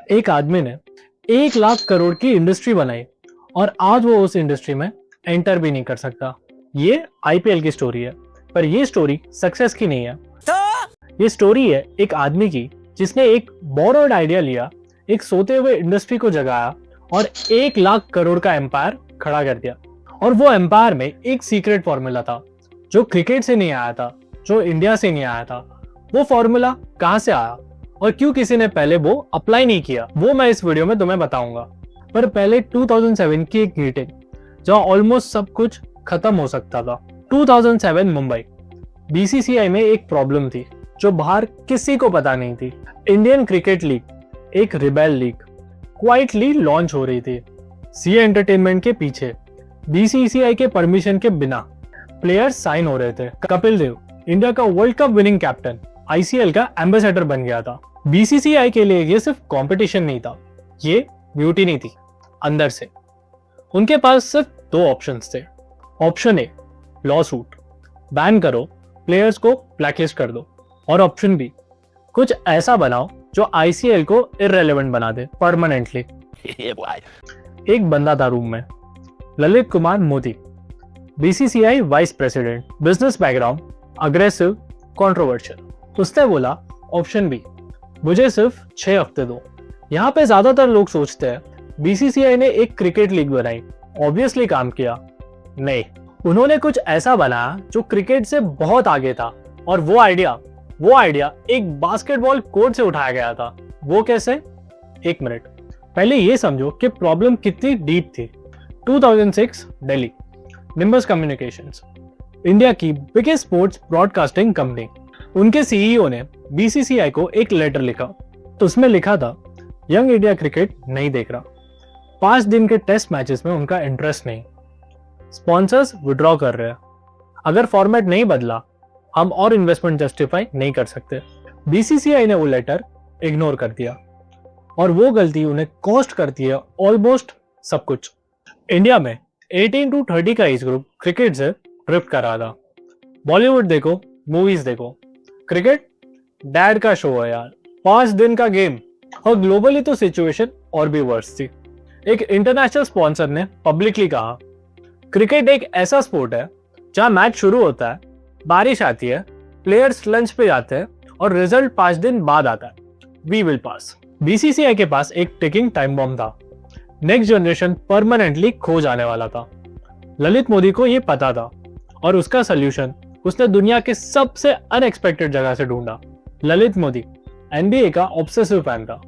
एक आदमी ने 1 लाख करोड़ की इंडस्ट्री बनाई और आज वो उस इंडस्ट्री में एंटर भी नहीं कर सकता। ये आईपीएल की स्टोरी है, पर ये स्टोरी सक्सेस की नहीं है। ये स्टोरी है एक आदमी की जिसने एक बोरोड आइडिया लिया, एक सोते हुए इंडस्ट्री को जगाया और 1 लाख करोड़ का एम्पायर खड़ा कर दिया। और वो एम्पायर में एक सीक्रेट फॉर्मूला था जो क्रिकेट से नहीं आया था, जो इंडिया से नहीं आया था। वो फॉर्मूला कहां से आया और क्यों किसी ने पहले वो अप्लाई नहीं किया, वो मैं इस वीडियो में तुम्हें बताऊंगा। पर पहले 2007 की एक मीटिंग जहां ऑलमोस्ट सब कुछ खत्म हो सकता था। 2007 मुंबई। बीसीसीआई में एक प्रॉब्लम थी जो बाहर किसी को पता नहीं थी। इंडियन क्रिकेट लीग, एक रिबेल लीग, क्वाइटली लॉन्च हो रही थी। सी एंटरटेनमेंट के पीछे बीसीसीआई के परमिशन के बिना प्लेयर्स साइन हो रहे थे। कपिल देव इंडिया का world cup winning captain, ICL का एम्बेसडर बन गया था। बीसीसीआई के लिए ये सिर्फ कंपटीशन नहीं था, ये म्यूटिनी थी अंदर से। उनके पास सिर्फ 2 ऑप्शंस थे। Option A, law suit, ban करो, प्लेयर्स को ब्लैकलिस्ट कर दो। और ऑप्शन बी, कुछ ऐसा बनाओ जो आईसीएल को इररेलेवेंट बना दे परमानेंटली। एक बंदा था रूम में, Lalit Kumar Modi, BCCI vice president, business background, aggressive, controversial. उसने बोला ऑप्शन बी, मुझे सिर्फ 6 हफ्ते दो। यहाँ पे ज्यादातर लोग सोचते हैं बीसीसीआई ने एक क्रिकेट लीग बनाई, ऑब्वियसली काम किया। नहीं, उन्होंने कुछ ऐसा बनाया जो क्रिकेट से बहुत आगे था। और वो आइडिया एक बास्केटबॉल कोर्ट से उठाया गया था। वो कैसे? 1 मिनट पहले ये समझो कि प्रॉब्लम कितनी डीप थी। 2006 दिल्ली, निम्बस कम्युनिकेशंस, इंडिया की बिगेस्ट स्पोर्ट्स ब्रॉडकास्टिंग कंपनी। उनके सीईओ ने बीसीसीआई को एक लेटर लिखा। तो उसमें लिखा था, यंग इंडिया क्रिकेट नहीं देख रहा, 5 दिन के टेस्ट मैचेस में उनका इंटरेस्ट नहीं, स्पॉन्सर्स विड्रॉ कर रहे हैं, अगर फॉर्मेट नहीं बदला हम और इन्वेस्टमेंट जस्टिफाई नहीं कर सकते। बीसीसीआई ने वो लेटर इग्नोर कर दिया और वो गलती उन्हें कॉस्ट करती है ऑलमोस्ट सब कुछ। इंडिया में 18 to 30 का एज ग्रुप क्रिकेट से ड्रिफ्ट कर रहा था। बॉलीवुड देखो, मूवीज देखो, क्रिकेट डैड का शो है यार, 5 दिन का गेम। और ग्लोबली तो सिचुएशन और भी वर्स थी। एक इंटरनेशनल स्पॉन्सर ने पब्लिकली कहा, क्रिकेट एक ऐसा स्पोर्ट है जहां मैच शुरू होता है, बारिश आती है, प्लेयर्स लंच पे जाते हैं और रिजल्ट 5 दिन बाद आता है, वी विल पास। बीसीसीआई के पास एक टिकिंग टाइम बॉम्ब था, नेक्स्ट जनरेशन परमानेंटली खो जाने वाला था। ललित मोदी को यह पता था और उसका सोल्यूशन उसने दुनिया के सबसे अनएक्सपेक्टेड जगह से ढूंढा। ललित मोदी एनबीए का ऑब्सेसिव फैन था।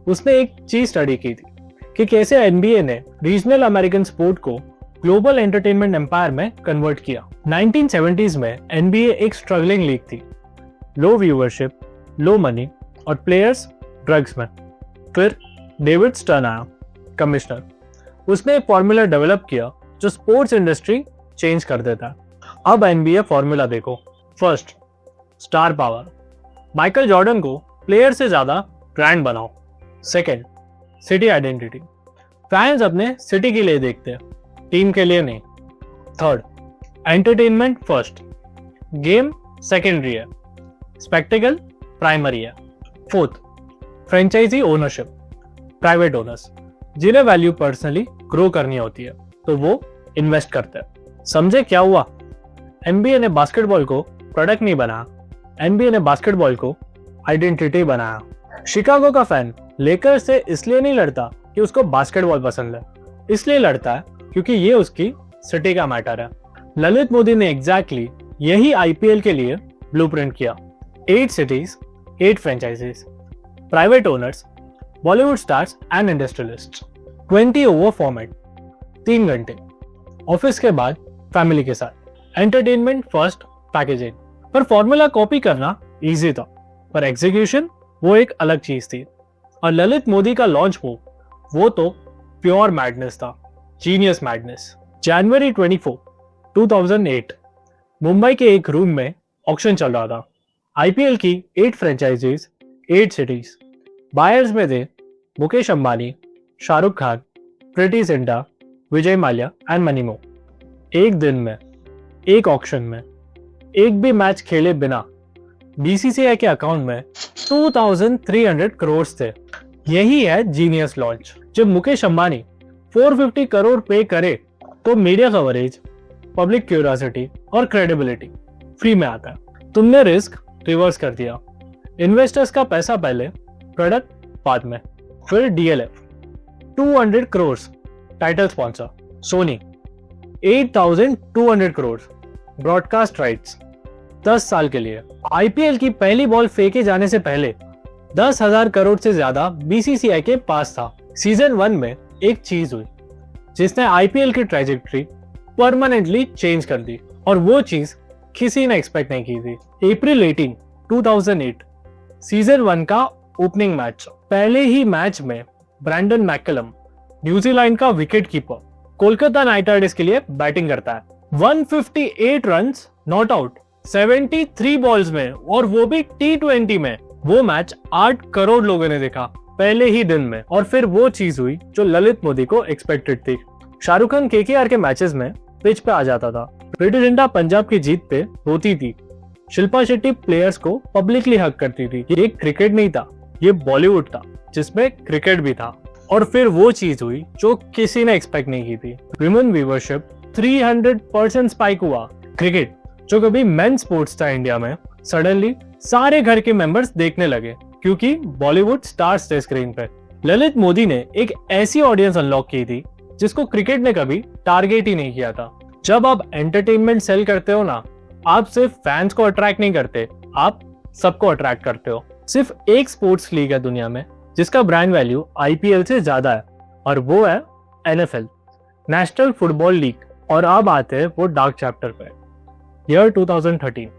उसने एक चीज स्टडी की थी कि कैसे एनबीए ने रीजनल अमेरिकन स्पोर्ट को ग्लोबल एंटरटेनमेंट एम्पायर में कन्वर्ट किया। 1970s में एनबीए एक स्ट्रगलिंग लीग थी, लो व्यूअरशिप, लो मनी और प्लेयर्स ड्रग्स में। फिर डेविड स्टर्न आया, कमिश्नर। उसने एक फॉर्मूला डेवलप किया जो स्पोर्ट्स इंडस्ट्री चेंज कर देता है। अब एनबीए फॉर्मूला देखो। First, star power, Michael Jordan को प्लेयर से ज्यादा ब्रांड बनाओ। सेकंड, सिटी आइडेंटिटी, फैंस अपने सिटी के लिए देखते हैं, टीम के लिए नहीं। Third, entertainment first, game secondary है, स्पेक्टिकल प्राइमरी है। Fourth, franchise ownership, private owners जिन्हें वैल्यू पर्सनली ग्रो करनी होती है तो वो इन्वेस्ट करते हैं। समझे क्या हुआ? एनबीए ने बास्केटबॉल को प्रोडक्ट नहीं बनाया, एनबीए ने बास्केटबॉल को आइडेंटिटी बनाया। शिकागो का फैन लेकर से इसलिए नहीं लड़ता कि उसको बास्केटबॉल पसंद है, इसलिए लड़ता है क्योंकि ये उसकी सिटी का मैटर है। ललित मोदी ने एग्जैक्टली यही आईपीएल के लिए ब्लूप्रिंट किया। 8 cities, 8 franchises, private owners, Bollywood stars and industrialists, 20 over format, 3 घंटे, ऑफिस के बाद फैमिली के साथ, एंटरटेनमेंट फर्स्ट पैकेजिंग। पर फॉर्मूला कॉपी करना इजी था, पर एग्जीक्यूशन वो एक अलग चीज थी। और ललित मोदी का लॉन्च वो तो प्योर मैडनेस था, जीनियस मैडनेस। जनवरी 24, 2008 मुंबई के एक रूम में ऑक्शन चल रहा था। आईपीएल की 8 फ्रेंचाइजीज, 8 सिटीज। बायर्स में थे मुकेश अंबानी, शाहरुख खान, प्रीति जिंटा, विजय माल्या एंड मनीमो। एक दिन में, एक ऑक्शन में, एक भी मैच खेले बिना बीसीसीआई के अकाउंट में 2300 करोड़ थे। यही है जीनियस लॉन्च। जब मुकेश अंबानी 450 करोड़ पे करे तो मीडिया कवरेज, पब्लिक क्यूरियोसिटी और क्रेडिबिलिटी फ्री में आता है। तुमने रिस्क रिवर्स कर दिया, इन्वेस्टर्स का पैसा पहले, प्रोडक्ट बाद में। फिर DLF 200 crore, title sponsor Sony 8200 crore, broadcast rights 10 साल के लिए। आईपीएल की पहली बॉल फेंके जाने से पहले 10,000 करोड़ से ज्यादा बीसीसीआई के पास था। सीजन 1 में एक चीज हुई जिसने आईपीएल की ट्रैजेक्टरी परमानेंटली चेंज कर दी, और वो चीज किसी ने एक्सपेक्ट नहीं की थी। अप्रैल 18, 2008 सीजन 1 का ओपनिंग मैच। पहले ही मैच में ब्रैंडन मैकलम, न्यूजीलैंड का wicket keeper, Kolkata night Riders के लिए बैटिंग करता है। 158 रन्स नॉट आउट 73 बॉल्स में, और वो भी T20 में। वो मैच 8 करोड़ लोगों ने देखा पहले ही दिन में। और फिर वो चीज हुई जो ललित मोदी को एक्सपेक्टेड थी। शाहरुख खान केकेआर के मैचेस में पिच पे आ जाता था। प्रीति जिंटा पंजाब की जीत पे रोती थी। शिल्पा शेट्टी प्लेयर्स को पब्लिकली हक करती थी। ये क्रिकेट नहीं था, ये बॉलीवुड था जिसमें क्रिकेट भी था। और फिर वो चीज हुई जो किसी ने एक्सपेक्ट नहीं की थी। विमेन व्यूवरशिप 300% स्पाइक हुआ। क्रिकेट जो कभी मेन स्पोर्ट्स था इंडिया में, सडनली सारे घर के मेंबर्स देखने लगे क्योंकि बॉलीवुड स्टार्स थे स्क्रीन पे। ललित मोदी ने एक ऐसी ऑडियंस अनलॉक की थी जिसको क्रिकेट ने कभी टारगेट ही नहीं किया था। जब आप एंटरटेनमेंट सेल करते हो ना, आप सिर्फ फैंस को अट्रैक्ट नहीं करते, आप सबको अट्रैक्ट करते हो। सिर्फ एक स्पोर्ट्स लीग है दुनिया में जिसका ब्रांड वैल्यू आईपीएल से ज्यादा है, और वो है एनएफएल, नेशनल फुटबॉल लीग। और अब आते हैं वो डार्क चैप्टर पे। ईयर 2013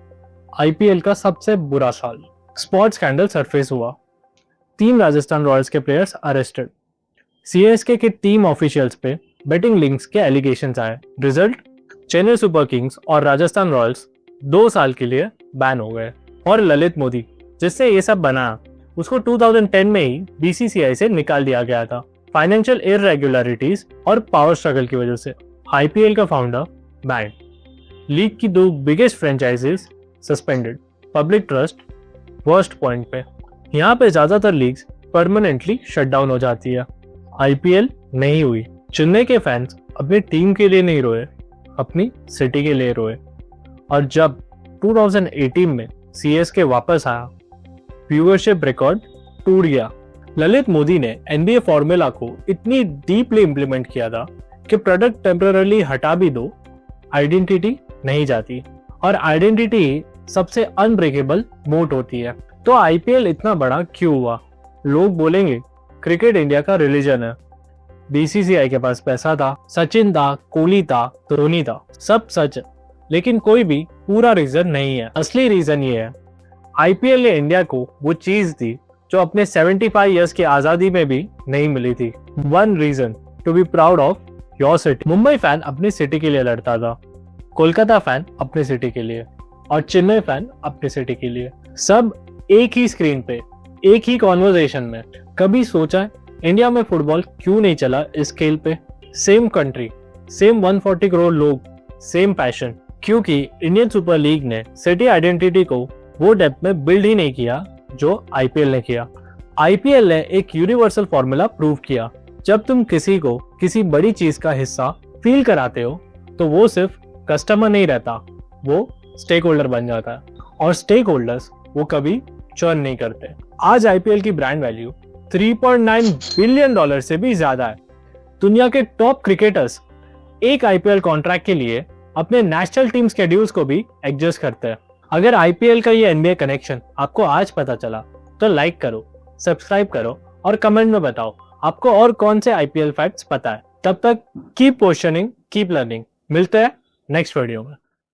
आईपीएल का सबसे बुरा साल। स्पॉट स्कैंडल सरफेस हुआ। 3 राजस्थान रॉयल्स के प्लेयर्स अरेस्टेड। सीएसके के टीम ऑफिशियल्स पे बेटिंग लिंक्स के एलिगेशंस आए। रिजल्ट, चेन्नई सुपर किंग्स और राजस्थान रॉयल्स 2 साल के लिए बैन हो गए। और ललित मोदी जिससे ये सब बना, उसको 2010 में ही बीसीसीआई से निकाल दिया गया था, फाइनेंशियल इररेगुलरिटीज और पावर स्ट्रगल की वजह से। आईपीएल का फाउंडर बैन। लीग की 2 biggest franchises suspended. Public trust worst point पे। यहाँ पे ज्यादातर लीग्स परमानेंटली शट डाउन हो जाती है। आईपीएल नहीं हुई। चेन्नई के फैंस अपनी टीम के लिए नहीं रोए, अपनी सिटी के लिए रोए। और जब 2018 में सीएसके वापस आया, व्यूअरशिप रिकॉर्ड टूट गया। ललित मोदी ने एनबीए फॉर्मूला को इतनी डीपली इंप्लीमेंट किया था कि प्रोडक्ट टेम्पररी हटा भी दो, आइडेंटिटी नहीं जाती। और आइडेंटिटी सबसे अनब्रेकेबल मोट होती है। तो आईपीएल इतना बड़ा क्यों हुआ? लोग बोलेंगे क्रिकेट इंडिया का रिलीजन है। बीसीसीआई के पास पैसा था, सचिन था, कोहली था, धोनी था, सब सच है, लेकिन कोई भी पूरा रीजन नहीं है। असली रीजन ये है, आईपीएल ने इंडिया को वो चीज दी जो अपने 75 इयर्स की आजादी में भी नहीं मिली थी। 1 region to be proud of your city. Mumbai fan अपनी सिटी के लिए लड़ता था, कोलकाता फैन अपनी सिटी के लिए, और चेन्नई फैन अपनी सिटी के लिए। सब एक ही स्क्रीन पे, एक ही कॉन्वर्सेशन में। कभी सोचा इंडिया में फुटबॉल क्यों नहीं चला इस स्केल पे? सेम कंट्री, सेम 140 करोड़ लोग, सेम पैशन। क्योंकि इंडियन सुपर लीग ने सिटी आइडेंटिटी को वो डेप्थ में बिल्ड ही नहीं किया जो आईपीएल ने किया। आईपीएल ने एक यूनिवर्सल फॉर्मूला प्रूव किया। जब तुम किसी को किसी बड़ी चीज का हिस्सा फील कराते हो तो वो सिर्फ कस्टमर नहीं रहता, वो स्टेक होल्डर बन जाता है। और स्टेक होल्डर्स वो कभी चर्न नहीं करते। आज आईपीएल की ब्रांड वैल्यू $3.9 बिलियन से भी ज्यादा है। दुनिया के टॉप क्रिकेटर्स एक आईपीएल कॉन्ट्रैक्ट के लिए अपने नेशनल टीम स्केड्यूल्स को भी एडजस्ट करते हैं। अगर आईपीएल का ये एनबीए कनेक्शन आपको आज पता चला तो लाइक करो, सब्सक्राइब करो और कमेंट में बताओ आपको और कौन से आईपीएल फैक्ट्स पता है। तब तक कीप क्वेश्चनिंग, कीप लर्निंग। मिलते हैं नेक्स्ट वीडियो में।